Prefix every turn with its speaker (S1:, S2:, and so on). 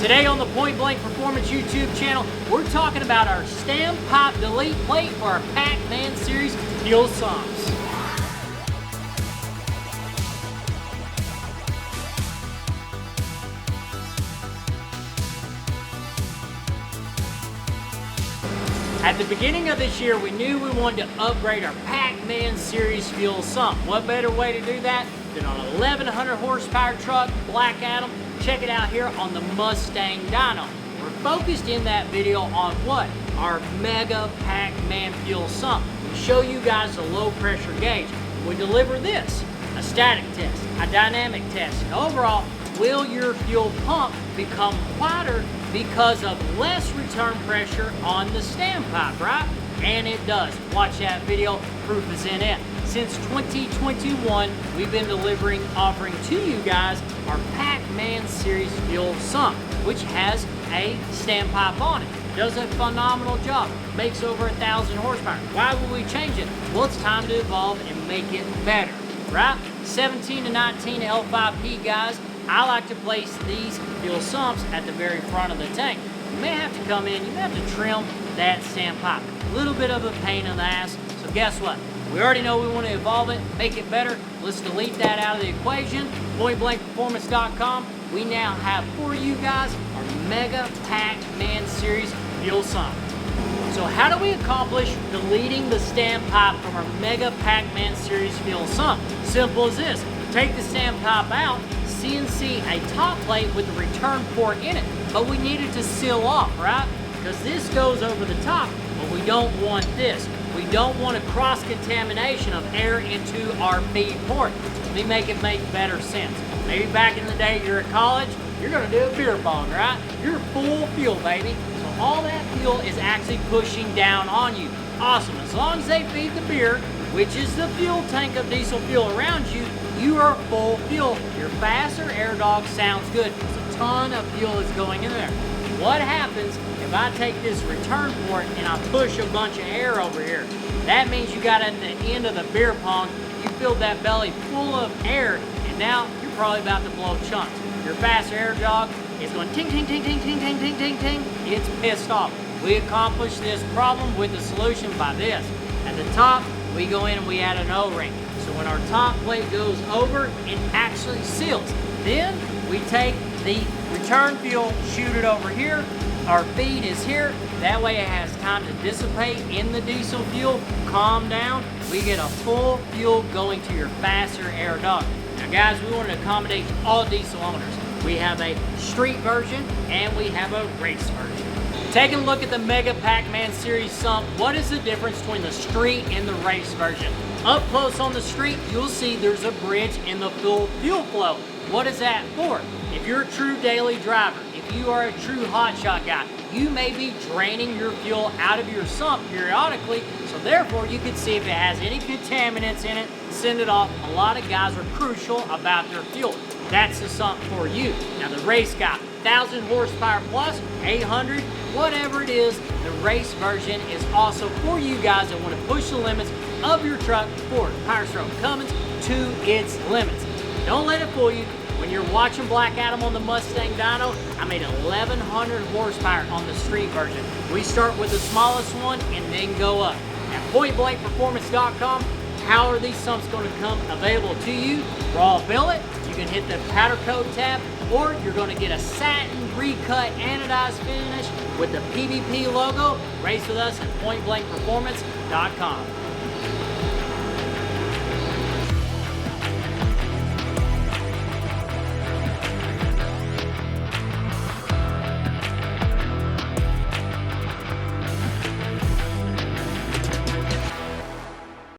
S1: Today on the Point Blank Performance YouTube channel, we're talking about our standpipe delete plate for our Pac-Man series Fuel Sumps. At the beginning of this year, we knew we wanted to upgrade our Pac-Man series fuel sump. What better way to do that than on an 1100 horsepower truck, Black Adam? Check it out here on the Mustang Dyno. We're focused in that video on what? Our Mega Pac-Man fuel sump. We show you guys the low pressure gauge. We deliver this, a static test, a dynamic test, and overall, will your fuel pump become quieter because of less return pressure on the standpipe, right? And it does. Watch that video, proof is in it. Since 2021, we've been offering to you guys our Pac-Man series fuel sump, which has a standpipe on it. Does a phenomenal job, makes over 1,000 horsepower. Why would we change it? Well, it's time to evolve and make it better, right? 17 to 19 L5P guys, I like to place these fuel sumps at the very front of the tank. You may have to come in, you may have to trim that standpipe. A little bit of a pain in the ass, so guess what? We already know we want to evolve it, make it better. Let's delete that out of the equation. PointBlankPerformance.com. We now have for you guys our Mega Pac-Man series fuel sump. So how do we accomplish deleting the standpipe from our Mega Pac-Man series fuel sump? Simple as this. Take the standpipe out, CNC a top plate with the return port in it, but we need it to seal off, right? Because this goes over the top, but we don't want this. We don't want a cross-contamination of air into our feed port. Let me make it make better sense. Maybe back in the day you're at college, you're gonna do a beer pong, right? You're full fuel, baby. So all that fuel is actually pushing down on you. Awesome, as long as they feed the beer, which is the fuel tank of diesel fuel around you, you are full fuel. Your Fass or AirDog sounds good. There's a ton of fuel that's going in there. What happens if I take this return port and I push a bunch of air over here? That means you got at the end of the beer pong, you filled that belly full of air, and now you're probably about to blow chunks. Your Fass or AirDog is going ting, ting, ting, ting, ting, ting, ting, ting, ting. It's pissed off. We accomplish this problem with the solution by this. At the top, we go in and we add an O-ring. So when our top plate goes over, it actually seals. Then we take the return fuel, shoot it over here. Our feed is here. That way it has time to dissipate in the diesel fuel, calm down. We get a full fuel going to your Fass or AirDog. Now guys, we want to accommodate all diesel owners. We have a street version and we have a race version. Taking a look at the Mega Pac-Man series sump, what is the difference between the street and the race version? Up close on the street, you'll see there's a bridge in the full fuel flow. What is that for? If you're a true daily driver, if you are a true hotshot guy, you may be draining your fuel out of your sump periodically, so therefore you can see if it has any contaminants in it, send it off. A lot of guys are crucial about their fuel. That's the sump for you. Now the race guy, 1,000 horsepower plus, 800, whatever it is, the race version is also for you guys that want to push the limits of your truck, Ford, PowerStroke, Cummins, to its limits. Don't let it fool you. When you're watching Black Adam on the Mustang Dyno, I made 1,100 horsepower on the street version. We start with the smallest one and then go up. At PointBlankPerformance.com, how are these sumps going to come available to you? Raw billet, you can hit the powder coat tab, or you're going to get a satin recut anodized finish with the PBP logo. Race with us at PointBlankPerformance.com.